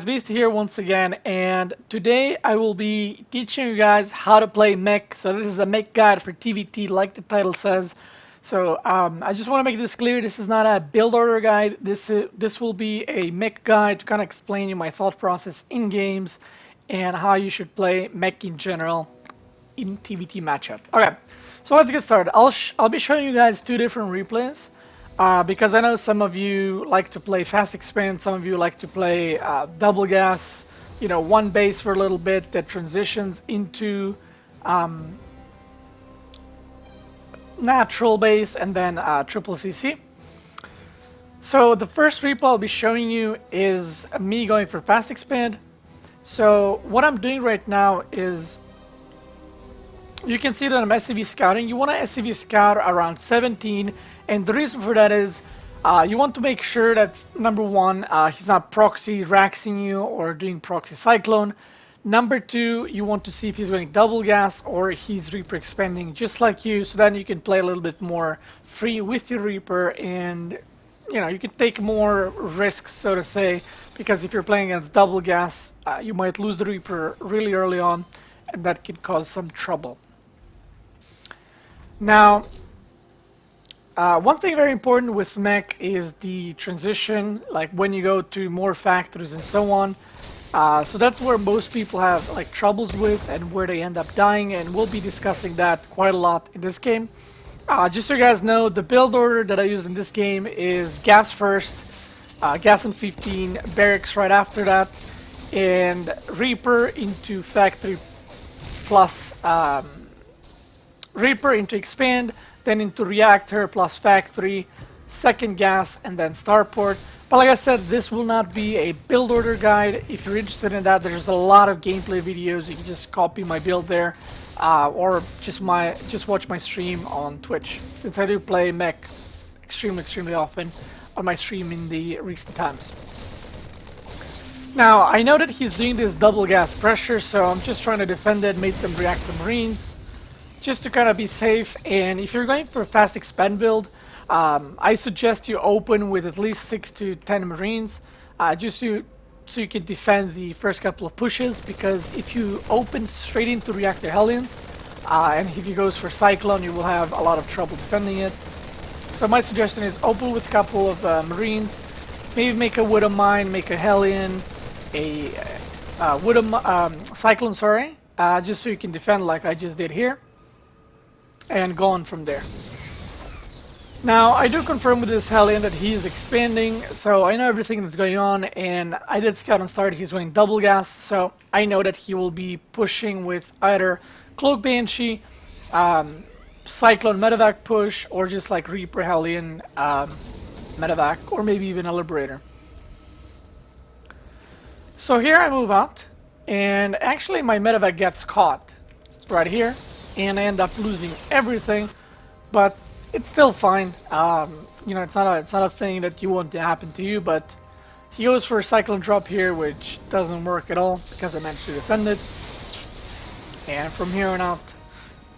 Beast here once again, and today I will be teaching you guys how to play Mech. So this is a Mech guide for TvT, like the title says. I just want to make this clear. This is not a build order guide. This will be a Mech guide to kind of explain you my thought process in games and how you should play Mech in general in TvT matchup. Okay, so let's get started. I'll be showing you guys two different replays. Because I know some of you like to play fast expand, some of you like to play double gas, one base for a little bit that transitions into natural base and then triple CC. So the first replay I'll be showing you is me going for fast expand. So what I'm doing right now is, you can see that I'm SCV scouting. You want to SCV scout around 17. And the reason for that is you want to make sure that, number one, he's not proxy raxing you or doing proxy cyclone. Number two, you want to see if he's going double gas or he's Reaper expanding just like you, so then you can play a little bit more free with your Reaper and you can take more risks, so to say, because if you're playing against double gas, you might lose the Reaper really early on and that can cause some trouble. Now, one thing very important with Mech is the transition, like when you go to more factories and so on. So that's where most people have troubles with and where they end up dying, and we'll be discussing that quite a lot in this game. Just so you guys know, the build order that I use in this game is gas first, gas in 15, barracks right after that, and Reaper into factory plus Reaper into expand, then into reactor plus factory, second gas, and then starport. But like I said, this will not be a build order guide. If you're interested in that, there's a lot of gameplay videos. You can just copy my build there, or just watch my stream on Twitch, since I do play Mech extremely often on my stream in the recent times. Now, I know that he's doing this double gas pressure, so I'm just trying to defend it, made some reactor marines, just to kind of be safe. And if you're going for a fast expand build, I suggest you open with at least 6 to 10 marines, just so you can defend the first couple of pushes, because if you open straight into reactor Hellions, and if he goes for cyclone, you will have a lot of trouble defending it. So my suggestion is open with a couple of marines, maybe make a Widow Mine, make a Hellion, a cyclone, sorry, just so you can defend like I just did here, and go on from there. Now, I do confirm with this Hellion that he is expanding, so I know everything that's going on, and I did scout on start, he's going double gas, so I know that he will be pushing with either Cloak Banshee, Cyclone Medevac push, or just like Reaper Hellion Medevac, or maybe even a Liberator. So here I move out, and actually my Medevac gets caught right here, and I end up losing everything, but it's still fine. It's not a thing that you want to happen to you, but he goes for a Cyclone drop here, which doesn't work at all because I managed to defend it. And from here on out,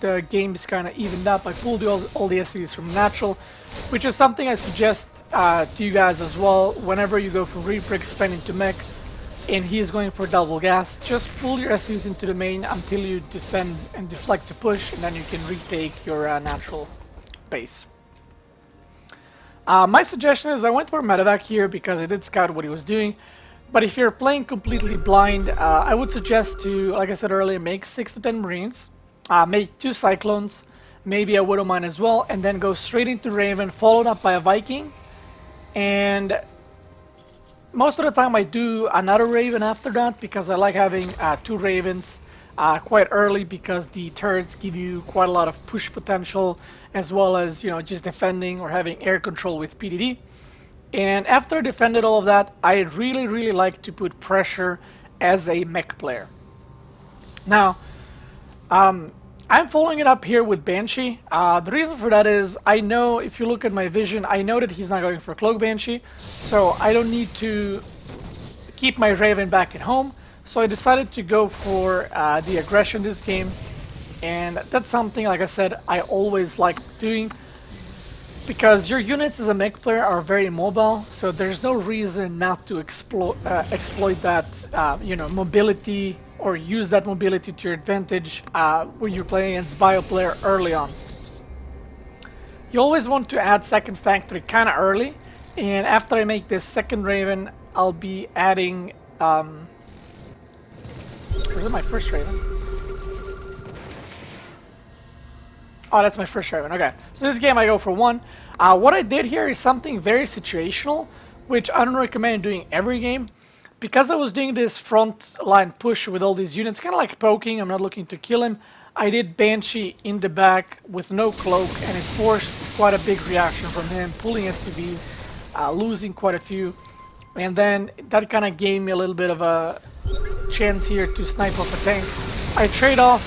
the game is kind of evened up. I pulled all the SCVs from natural, which is something I suggest to you guys as well. Whenever you go from Reaper expand into Mech, and he is going for double gas, just pull your SCVs into the main until you defend and deflect to push, and then you can retake your natural base. My suggestion is I went for Medevac here because I did scout what he was doing, but if you're playing completely blind, I would suggest to, like I said earlier, make 6 to 10 Marines, make 2 Cyclones, maybe a Widow Mine as well, and then go straight into Raven, followed up by a Viking, and most of the time I do another Raven after that, because I like having 2 Ravens quite early, because the turrets give you quite a lot of push potential, as well as just defending or having air control with PDD. And after I defended all of that, I really like to put pressure as a Mech player. Now, I'm following it up here with Banshee. The reason for that is, I know if you look at my vision, I know that he's not going for Cloak Banshee, so I don't need to keep my Raven back at home. So I decided to go for the aggression this game, and that's something, like I said, I always like doing. Because your units as a mech player are very mobile, so there's no reason not to exploit that, mobility or use that mobility to your advantage when you're playing against bio player early on. You always want to add second factory kind of early, and after I make this second Raven, I'll be adding. Was it my first Raven? Oh, that's my first Raven. Okay, so this game I go for one. What I did here is something very situational, which I don't recommend doing every game. Because I was doing this front line push with all these units, kind of like poking, I'm not looking to kill him. I did Banshee in the back with no cloak, and it forced quite a big reaction from him, pulling SCVs, losing quite a few. And then that kind of gave me a little bit of a chance here to snipe off a tank. I trade off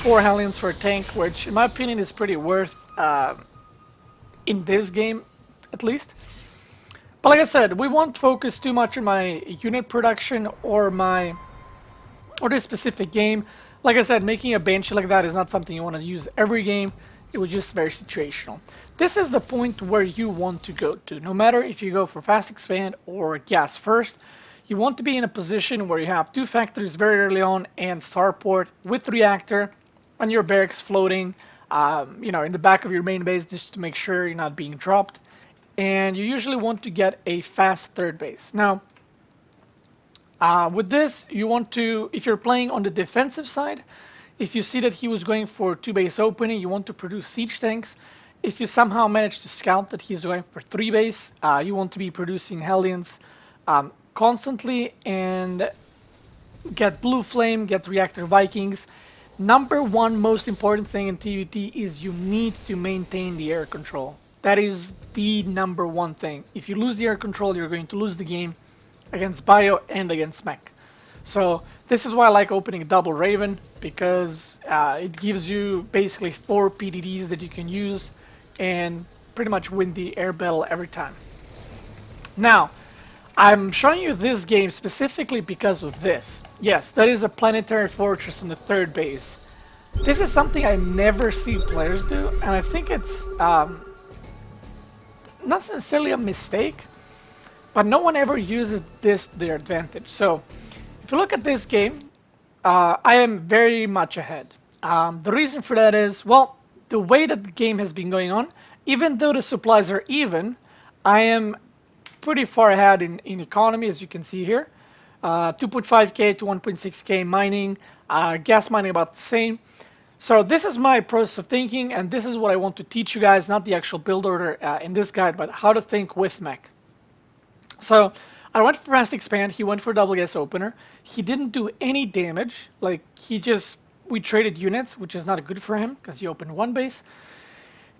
4 Hellions for a tank, which in my opinion is pretty worth in this game, at least. But like I said, we won't focus too much on my unit production or this specific game. Like I said, making a Banshee like that is not something you want to use every game. It was just very situational. This is the point where you want to go to. No matter if you go for fast expand or gas first, you want to be in a position where you have 2 factories very early on and starport with reactor and your barracks floating, in the back of your main base just to make sure you're not being dropped. And you usually want to get a fast third base. Now, with this, you want to, if you're playing on the defensive side, if you see that he was going for 2 base opening, you want to produce siege tanks. If you somehow manage to scout that he's going for 3 base, you want to be producing Hellions constantly and get Blue Flame, get Reactor Vikings. Number one most important thing in TvT is you need to maintain the air control. That is the number one thing. If you lose the air control, you're going to lose the game against Bio and against Mech. So this is why I like opening a double Raven, because it gives you basically 4 PDDs that you can use and pretty much win the air battle every time. Now, I'm showing you this game specifically because of this. Yes, that is a planetary fortress on the third base. This is something I never see players do, and I think it's not necessarily a mistake, but no one ever uses this to their advantage. So if you look at this game, I am very much ahead. The reason for that is, well, the way that the game has been going on, even though the supplies are even, I am pretty far ahead in economy, as you can see here. 2.5k to 1.6k mining, gas mining about the same. So this is my process of thinking, and this is what I want to teach you guys, not the actual build order in this guide, but how to think with Mech. So I went for fast expand, he went for double gas opener. He didn't do any damage, like we traded units, which is not good for him because he opened 1 base.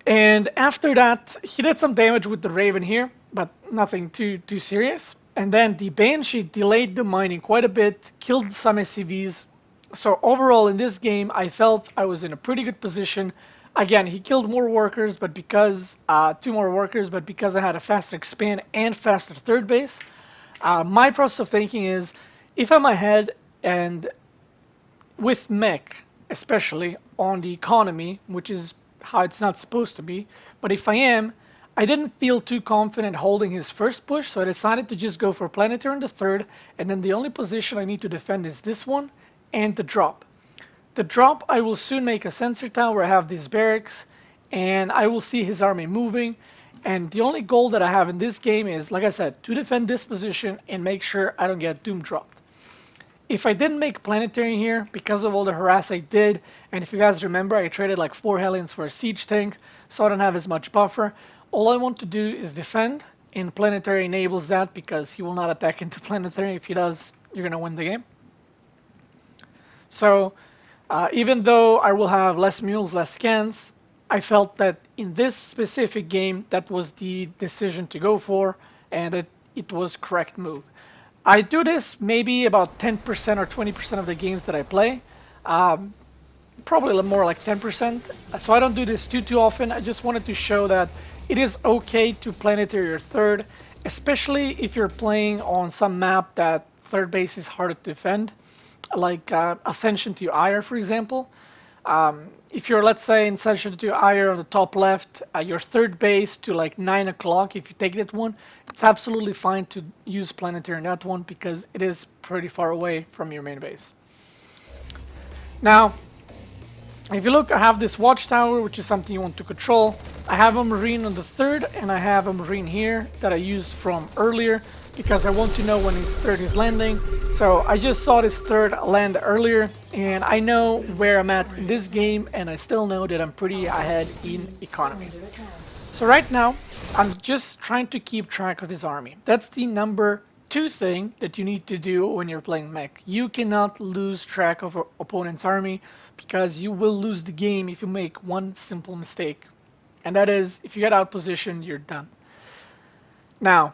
And after that, he did some damage with the Raven here, but nothing too serious. And then the Banshee delayed the mining quite a bit, killed some SCVs. So overall in this game, I felt I was in a pretty good position. Again, he killed more workers, but because 2 more workers, but because I had a faster expand and faster third base, my process of thinking is, if I'm ahead and with Mech, especially on the economy, which is how it's not supposed to be, but if I am, I didn't feel too confident holding his first push, so I decided to just go for planetary in the third, and then the only position I need to defend is this one and the drop. The drop, I will soon make a sensor tower where I have these barracks, and I will see his army moving, and the only goal that I have in this game is, like I said, to defend this position and make sure I don't get doom dropped. If I didn't make planetary here, because of all the harass I did, and if you guys remember, I traded like 4 Hellions for a siege tank, so I don't have as much buffer. All I want to do is defend, and planetary enables that because he will not attack into planetary. If he does, you're going to win the game. So, even though I will have less mules, less scans, I felt that in this specific game, that was the decision to go for, and that it was correct move. I do this maybe about 10% or 20% of the games that I play. Probably more like 10%. So I don't do this too often. I just wanted to show that it is okay to planetary your third, especially if you're playing on some map that third base is harder to defend, like Ascension to Ire, for example. If you're, let's say, in Session 2 higher on the top left, your third base to like 9 o'clock, if you take that one, it's absolutely fine to use Planetary in that one because it is pretty far away from your main base. Now, if you look, I have this watchtower, which is something you want to control. I have a marine on the third, and I have a marine here that I used from earlier because I want to know when his third is landing. So I just saw this third land earlier, and I know where I'm at in this game, and I still know that I'm pretty ahead in economy. So right now, I'm just trying to keep track of his army. That's the number 2 thing that you need to do when you're playing Mech. You cannot lose track of your opponent's army because you will lose the game if you make one simple mistake. And that is, if you get out positioned, you're done. Now,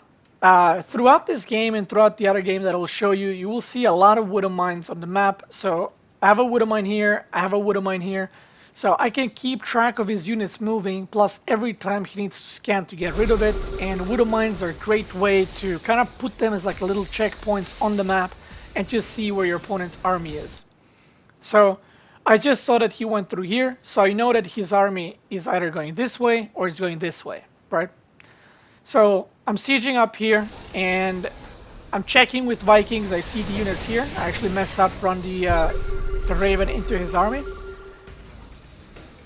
throughout this game and throughout the other game that I will show you, you will see a lot of wooden mines on the map. So I have a wooden mine here, I have a wooden mine here. So I can keep track of his units moving, plus every time he needs to scan to get rid of it. And wooden mines are a great way to kind of put them as like little checkpoints on the map and just see where your opponent's army is. So I just saw that he went through here, so I know that his army is either going this way or is going this way, right? So I'm sieging up here and I'm checking with Vikings. I see the units here. I actually mess up, run the Raven into his army.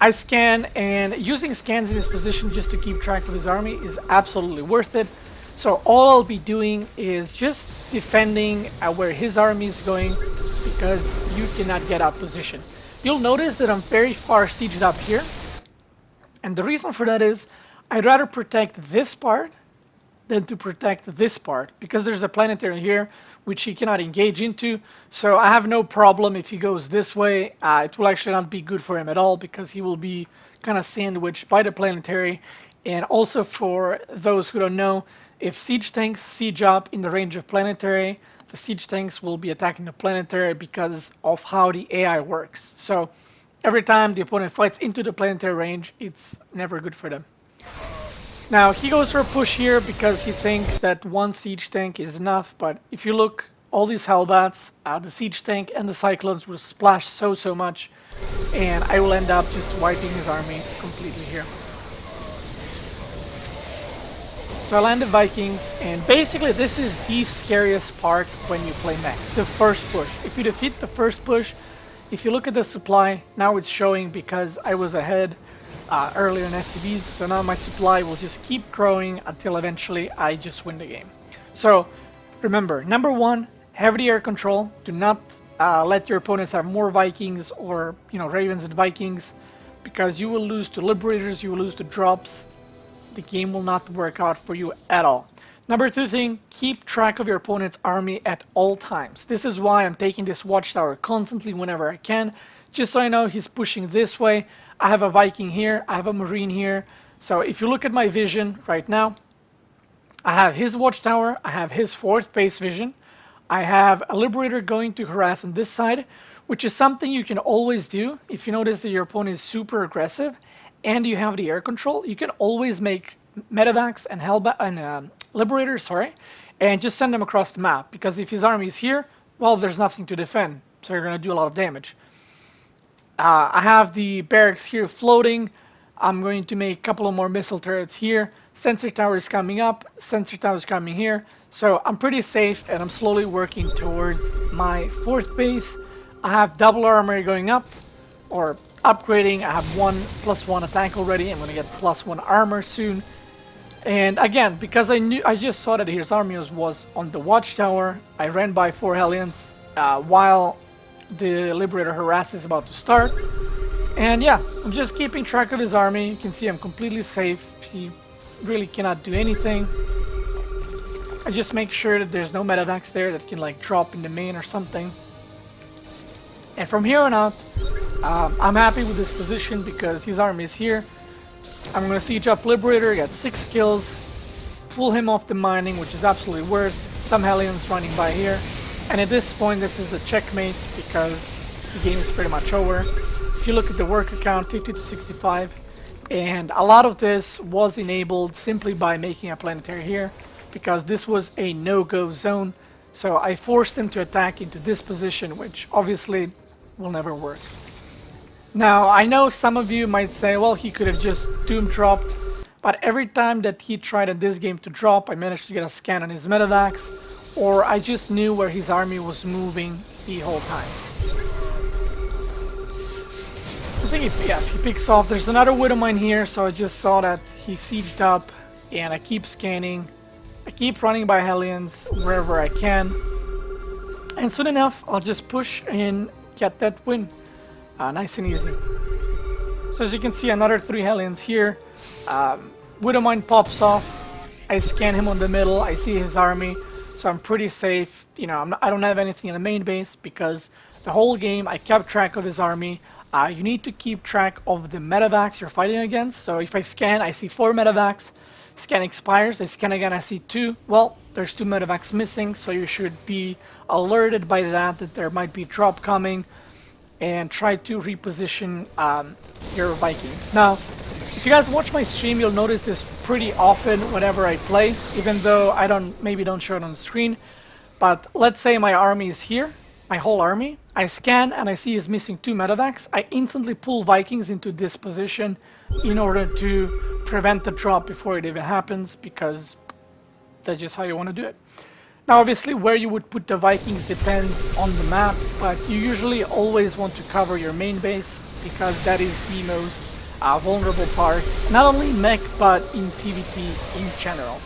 I scan, and using scans in this position just to keep track of his army is absolutely worth it. So all I'll be doing is just defending where his army is going because you cannot get out position. You'll notice that I'm very far sieged up here. And the reason for that is I'd rather protect this part than to protect this part because there's a planetary here which he cannot engage into. So I have no problem if he goes this way. It will actually not be good for him at all because he will be kind of sandwiched by the planetary. And also for those who don't know, if siege tanks siege up in the range of planetary, the siege tanks will be attacking the planetary because of how the AI works. So every time the opponent fights into the planetary range, it's never good for them. Now he goes for a push here because he thinks that one siege tank is enough, but if you look, all these Hellbats, the siege tank and the Cyclones will splash so much, and I will end up just wiping his army completely here. So I landed Vikings, and basically this is the scariest part when you play Mech, the first push. If you defeat the first push, if you look at the supply, now it's showing because I was ahead earlier in SCVs, so now my supply will just keep growing until eventually I just win the game. So remember, number 1, have the air control. Do not let your opponents have more Vikings or Ravens and Vikings because you will lose to Liberators, you will lose to drops. The game will not work out for you at all. Number 2 thing, keep track of your opponent's army at all times. This is why I'm taking this watchtower constantly whenever I can, just so I know he's pushing this way. I have a Viking here, I have a Marine here. So if you look at my vision right now, I have his watchtower, I have his 4th base vision, I have a Liberator going to harass on this side, which is something you can always do if you notice that your opponent is super aggressive and you have the air control. You can always make Medivacs and Liberators, and just send them across the map, because if his army is here, well, there's nothing to defend, so you're going to do a lot of damage. I have the barracks here floating. I'm going to make a couple of more missile turrets here. Sensor tower is coming up, sensor tower is coming here, so I'm pretty safe, and I'm slowly working towards my 4th base. I have double armor going up, or upgrading. I have 1+1 attack already. I'm going to get +1 armor soon. And again, because I just saw that his army was on the watchtower, I ran by 4 Hellions while the Liberator harass is about to start. And yeah, I'm just keeping track of his army. You can see I'm completely safe. He really cannot do anything. I just make sure that there's no Medivacs there that can like drop in the main or something. And from here on out, I'm happy with this position because his army is here. I'm going to siege up Liberator, get 6 kills, pull him off the mining, which is absolutely worth. Some Hellions running by here. And at this point, this is a checkmate because the game is pretty much over. If you look at the worker count, 50 to 65, and a lot of this was enabled simply by making a planetary here, because this was a no-go zone. So I forced them to attack into this position, which obviously will never work. Now, I know some of you might say, well, he could have just doom dropped, but every time that he tried in this game to drop, I managed to get a scan on his medevacs, or I just knew where his army was moving the whole time. I think if he picks off, there's another Widow Mine here, so I just saw that he sieged up, and I keep scanning. I keep running by Hellions wherever I can, and soon enough, I'll just push and get that win. Nice and easy. So as you can see, another 3 Hellions here. Widow Mine pops off. I scan him on the middle. I see his army, so I'm pretty safe. You know, I don't have anything in the main base because the whole game I kept track of his army. You need to keep track of the medevacs you're fighting against. So if I scan, I see 4 medevacs. Scan expires. I scan again, I see 2. Well, there's 2 medevacs missing, so you should be alerted by that there might be a drop coming, and try to reposition your Vikings. Now, if you guys watch my stream, you'll notice this pretty often whenever I play, even though I maybe don't show it on the screen. But let's say my army is here, my whole army. I scan and I see he's missing 2 medevacs. I instantly pull Vikings into this position in order to prevent the drop before it even happens, because that's just how you want to do it. Now, obviously, where you would put the Vikings depends on the map, but you usually always want to cover your main base because that is the most vulnerable part, not only in Mech, but in TvT in general.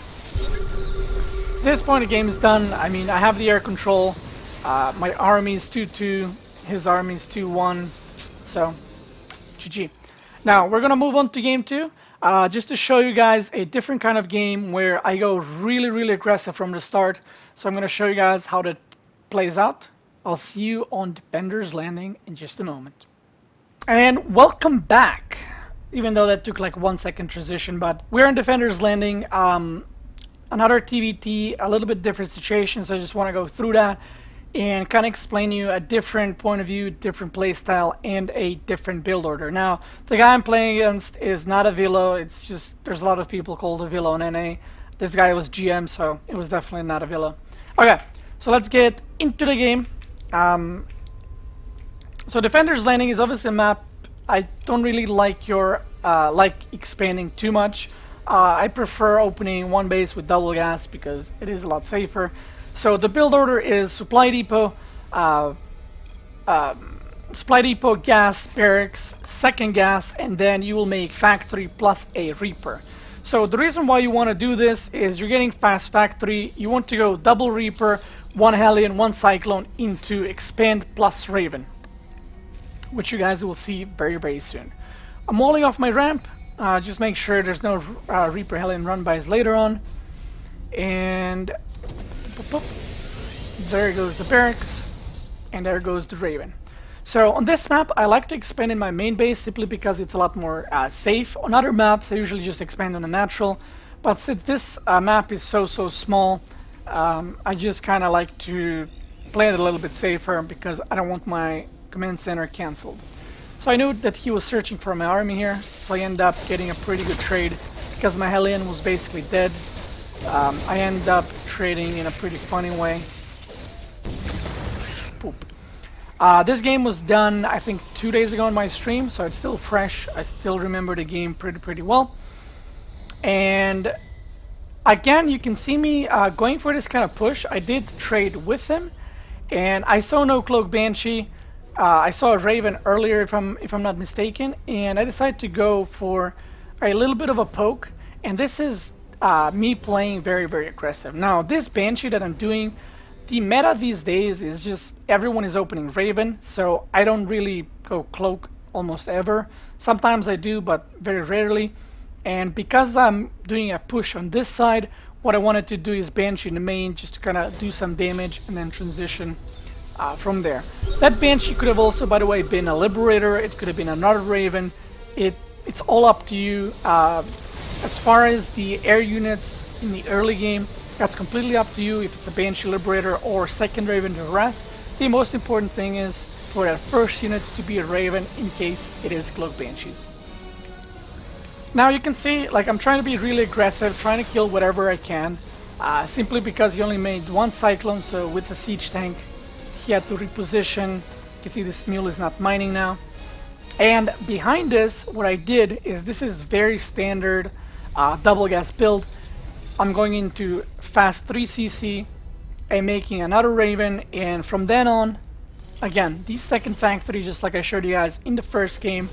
At this point, the game is done. I mean, I have the air control. My army is 2-2, his army is 2-1, so GG. Now, we're going to move on to game 2. Just to show you guys a different kind of game where I go really aggressive from the start. So I'm going to show you guys how that plays out. I'll see you on Defender's Landing in just a moment. And welcome back. Even though that took like 1 second transition, but we're on Defender's Landing. Another TvT, a little bit different situation, so I just want to go through that and kind of explain you a different point of view, different playstyle, and a different build order. Now, the guy I'm playing against is not a Vilo. It's just, there's a lot of people called a Vilo in NA. This guy was GM, so it was definitely not a Vilo. Okay, so let's get into the game. So Defender's Landing is obviously a map I don't really like expanding too much. I prefer opening one base with double gas because it is a lot safer. So the build order is supply depot, gas, barracks, second gas, and then you will make factory plus a Reaper. So the reason why you want to do this is you're getting fast factory. You want to go double Reaper, 1 Hellion, 1 Cyclone into expand plus Raven, which you guys will see very soon. I'm walling off my ramp. Just make sure there's no Reaper Hellion run-bys later on. And there goes the barracks, and there goes the Raven. So on this map, I like to expand in my main base simply because it's a lot more safe. On other maps, I usually just expand on a natural, but since this map is so small, I just kind of like to play it a little bit safer because I don't want my command center cancelled. So I knew that he was searching for my army here, so I ended up getting a pretty good trade because my Hellion was basically dead. I ended up trading in a pretty funny way. Poop. This game was done, I think, 2 days ago on my stream, so it's still fresh. I still remember the game pretty well. And again, you can see me going for this kind of push. I did trade with him, and I saw no Cloak Banshee. I saw a Raven earlier, if I'm not mistaken, and I decided to go for a little bit of a poke. And this is me playing very aggressive. Now, this Banshee that I'm doing, the meta these days is just everyone is opening Raven, so I don't really go Cloak almost ever. Sometimes I do, but very rarely. And because I'm doing a push on this side, what I wanted to do is Banshee in the main just to kind of do some damage and then transition from there. That Banshee could have also, by the way, been a Liberator. It could have been another Raven. It's all up to you. As far as the air units in the early game, that's completely up to you if it's a Banshee Liberator or second Raven to harass. The most important thing is for that first unit to be a Raven in case it is Cloak Banshees. Now you can see, like, I'm trying to be really aggressive, trying to kill whatever I can, simply because he only made 1 Cyclone, so with the siege tank he had to reposition. You can see this mule is not mining now. And behind this, what I did is this is very standard double gas build. I'm going into fast 3cc and making another Raven, and from then on, again, the second factory, just like I showed you guys in the first game,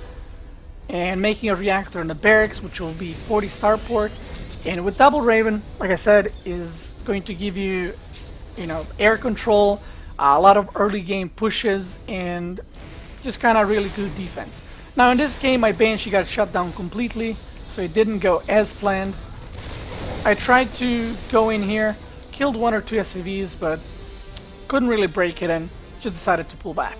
and making a reactor in the barracks, which will be 40 starport. And with double Raven, like I said, is going to give you, air control, a lot of early game pushes, and just kind of really good defense. Now in this game, my Banshee got shut down completely, so it didn't go as planned. I tried to go in here, killed 1 or 2 SCVs, but couldn't really break it and just decided to pull back.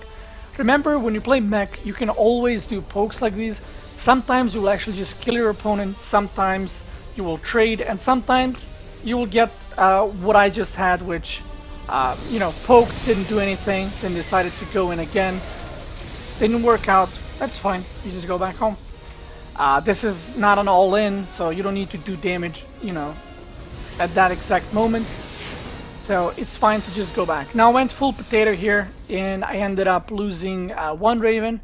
Remember, when you play Mech, you can always do pokes like these. Sometimes you will actually just kill your opponent, sometimes you will trade, and sometimes you will get what I just had, which, poke, didn't do anything, then decided to go in again. Didn't work out, that's fine, you just go back home. This is not an all-in, so you don't need to do damage, at that exact moment. So it's fine to just go back. Now I went full potato here, and I ended up losing 1 Raven,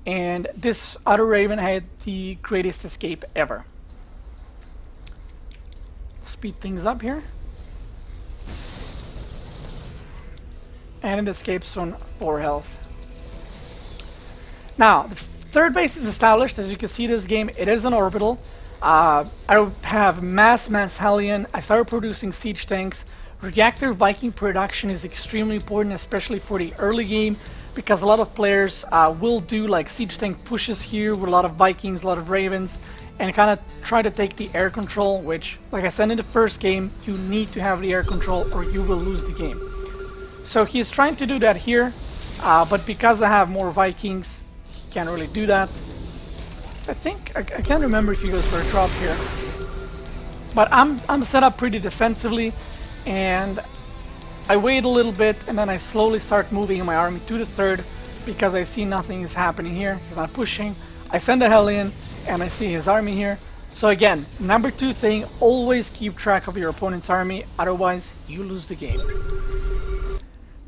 and this other Raven had the greatest escape ever. Speed things up here. And it escapes on 4 health. Now, the third base is established. As you can see, this game, it is an orbital. I have mass Hellion. I started producing siege tanks. Reactor Viking production is extremely important, especially for the early game, because a lot of players will do like siege tank pushes here with a lot of Vikings, a lot of Ravens, and kind of try to take the air control, which, like I said in the first game, you need to have the air control or you will lose the game. So he's trying to do that here, but because I have more Vikings, he can't really do that. I think, I can't remember if he goes for a drop here. But I'm set up pretty defensively, and I wait a little bit, and then I slowly start moving my army to the third, because I see nothing is happening here. He's not pushing. I send a Hellion, and I see his army here. So again, number 2 thing, always keep track of your opponent's army, otherwise you lose the game.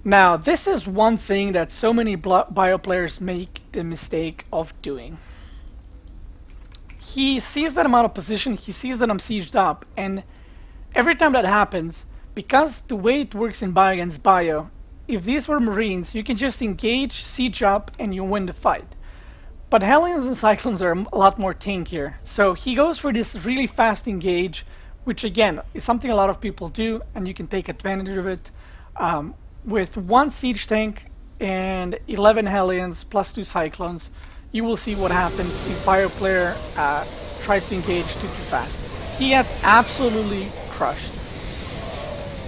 Now, this is one thing that so many bio players make the mistake of doing. He sees that I'm out of position, he sees that I'm sieged up, and every time that happens, because the way it works in bio against bio, if these were Marines, you can just engage, siege up, and you win the fight. But Hellions and Cyclones are a lot more tankier, so he goes for this really fast engage, which again is something a lot of people do, and you can take advantage of it. With 1 siege tank and 11 Hellions plus 2 Cyclones, you will see what happens if bio player tries to engage too fast. He gets absolutely crushed.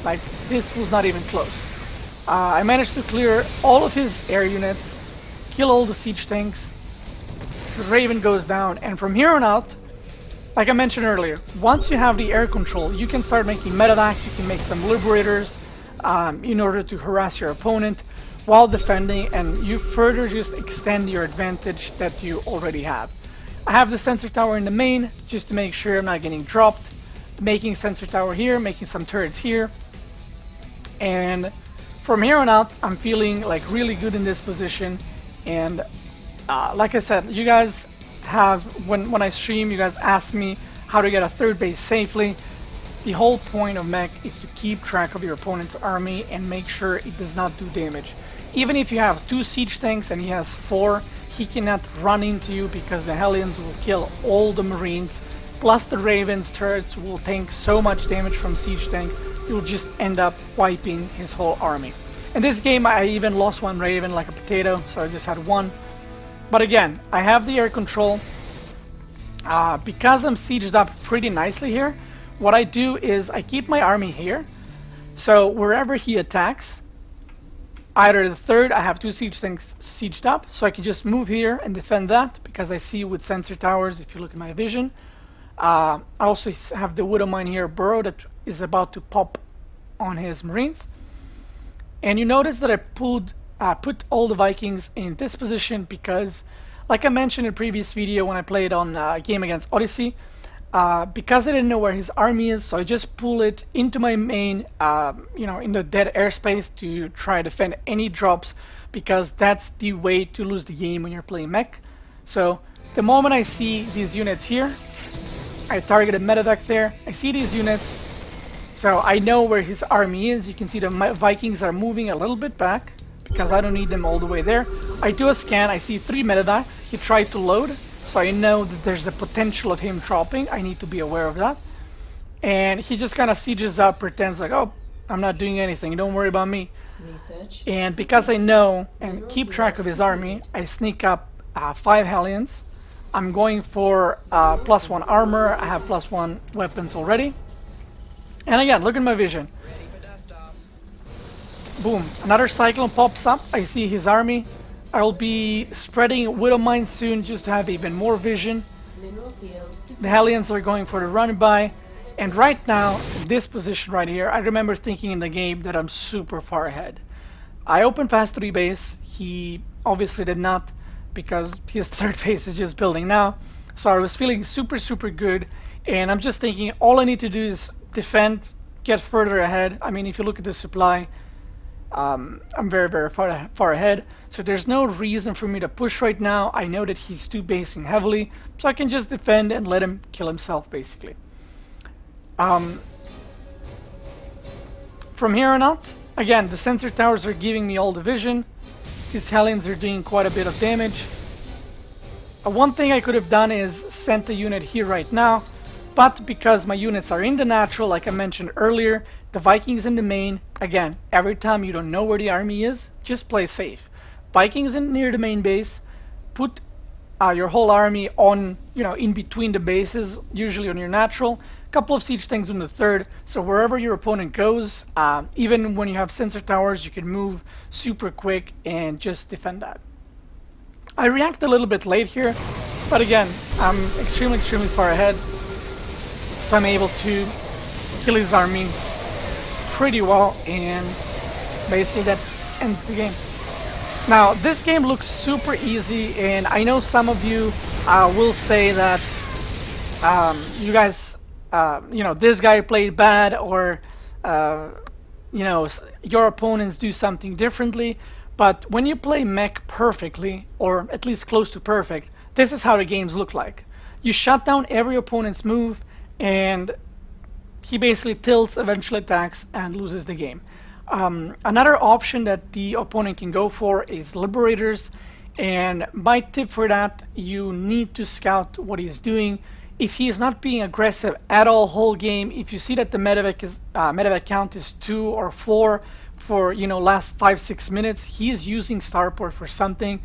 Like, this was not even close. I managed to clear all of his air units, kill all the siege tanks, the Raven goes down, and from here on out, like I mentioned earlier, once you have the air control, you can start making medevacs, you can make some liberators in order to harass your opponent while defending, and you further just extend your advantage that you already have. I have the sensor tower in the main, just to make sure I'm not getting dropped, making sensor tower here, making some turrets here, and from here on out, I'm feeling like really good in this position. And like I said, you guys have, when I stream, you guys ask me how to get a third base safely. The whole point of Mech is to keep track of your opponent's army and make sure it does not do damage. Even if you have 2 siege tanks and he has 4, he cannot run into you because the Hellions will kill all the Marines, plus the Ravens turrets will tank so much damage from siege tank, you'll just end up wiping his whole army. In this game I even lost 1 Raven like a potato, so I just had 1. But again, I have the air control. Because I'm sieged up pretty nicely here, what I do is I keep my army here, so wherever he attacks, either the third, I have 2 siege tanks sieged up, so I can just move here and defend that, because I see with sensor towers, if you look at my vision. I also have the Widow Mine here, Burrow, that is about to pop on his Marines. And you notice that I put all the Vikings in this position because, like I mentioned in a previous video when I played on a game against Odyssey, because I didn't know where his army is, so I just pull it into my main, in the dead airspace to try to defend any drops, because that's the way to lose the game when you're playing Mech. So the moment I see these units here, I target a medevac there. I see these units, so I know where his army is. You can see the Vikings are moving a little bit back because I don't need them all the way there. I do a scan. I see 3 medevacs. He tried to load, so I know that there's a potential of him dropping. I need to be aware of that. And he just kind of sieges up, pretends like, oh, I'm not doing anything. Don't worry about me. Research. And because I know and keep track of his army, I sneak up 5 Hellions. I'm going for +1 armor. I have +1 weapons already. And again, look at my vision. Boom, another Cyclone pops up. I see his army. I'll be spreading Widow Mine soon just to have even more vision. The Hellions are going for the run-by. And right now, this position right here, I remember thinking in the game that I'm super far ahead. I opened past 3 base. He obviously did not, because his 3rd base is just building now. So I was feeling super good. And I'm just thinking all I need to do is defend, get further ahead. I mean, if you look at the supply, I'm very far ahead. So there's no reason for me to push right now. I know that he's 2 basing heavily, so I can just defend and let him kill himself, basically. From here on out, again, the sensor towers are giving me all the vision. These Hellions are doing quite a bit of damage. One thing I could have done is sent a unit here right now, but because my units are in the natural, like I mentioned earlier, the Vikings in the main, again, every time you don't know where the army is, just play safe. Vikings near the main base, put your whole army on, in between the bases, usually on your natural. Couple of siege tanks on the 3rd, so wherever your opponent goes, even when you have sensor towers, you can move super quick and just defend that. I react a little bit late here, but again, I'm extremely far ahead, so I'm able to kill his army pretty well, and basically that ends the game. Now, this game looks super easy, and I know some of you will say that you guys, this guy played bad, or your opponents do something differently. But when you play Mech perfectly, or at least close to perfect, this is how the games look like. You shut down every opponent's move, and he basically tilts, eventually attacks, and loses the game. Another option that the opponent can go for is Liberators, and my tip for that, you need to scout what he's doing. If he is not being aggressive at all whole game, if you see that the medevac count is 2 or 4 for last 5-6 minutes, he is using starport for something.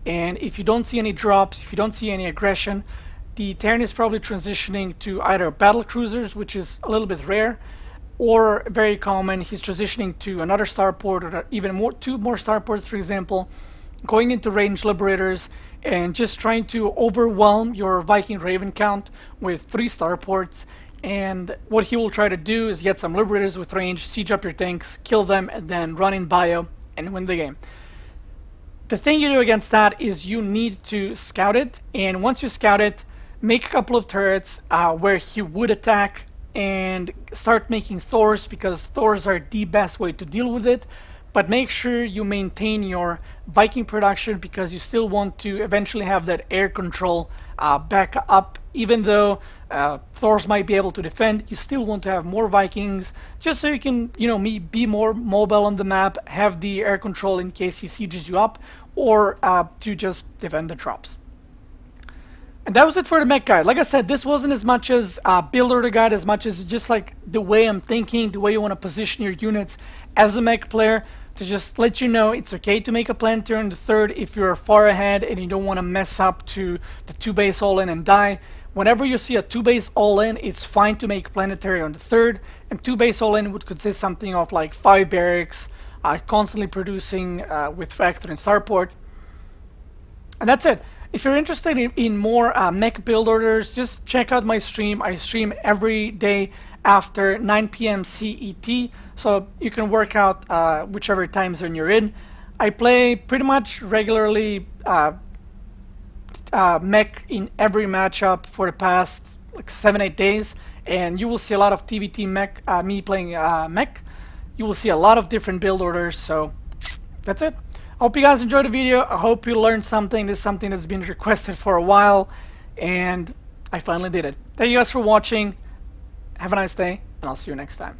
And if you don't see any drops, if you don't see any aggression, the Terran is probably transitioning to either battle cruisers, which is a little bit rare, or very common, he's transitioning to another starport, or even 2 more starports, for example, going into range Liberators, and just trying to overwhelm your Viking Raven count with 3 starports. And what he will try to do is get some Liberators with range, siege up your tanks, kill them, and then run in bio and win the game. The thing you do against that is you need to scout it, and once you scout it, make a couple of turrets where he would attack, and start making Thors, because Thors are the best way to deal with it. But make sure you maintain your Viking production, because you still want to eventually have that air control back up. Even though Thors might be able to defend, you still want to have more Vikings, just so you can, be more mobile on the map, have the air control in case he sieges you up, or to just defend the drops. And that was it for the Mech guide. Like I said, this wasn't as much as a build order guide, as much as just like the way I'm thinking, the way you want to position your units as a Mech player, to just let you know it's okay to make a planetary on the 3rd if you're far ahead and you don't want to mess up to the 2 base all-in and die. Whenever you see a 2 base all-in, it's fine to make planetary on the 3rd, and 2 base all-in would consist something of like 5 barracks, constantly producing with factory and starport. And that's it. If you're interested in more Mech build orders, just check out my stream. I stream every day after 9 p.m. CET, so you can work out whichever time zone you're in. I play pretty much regularly Mech in every matchup for the past like 7-8 days, and you will see a lot of TvT Mech, me playing Mech. You will see a lot of different build orders, so that's it. Hope you guys enjoyed the video. I hope you learned something. This is something that's been requested for a while, and I finally did it. Thank you guys for watching. Have a nice day, and I'll see you next time.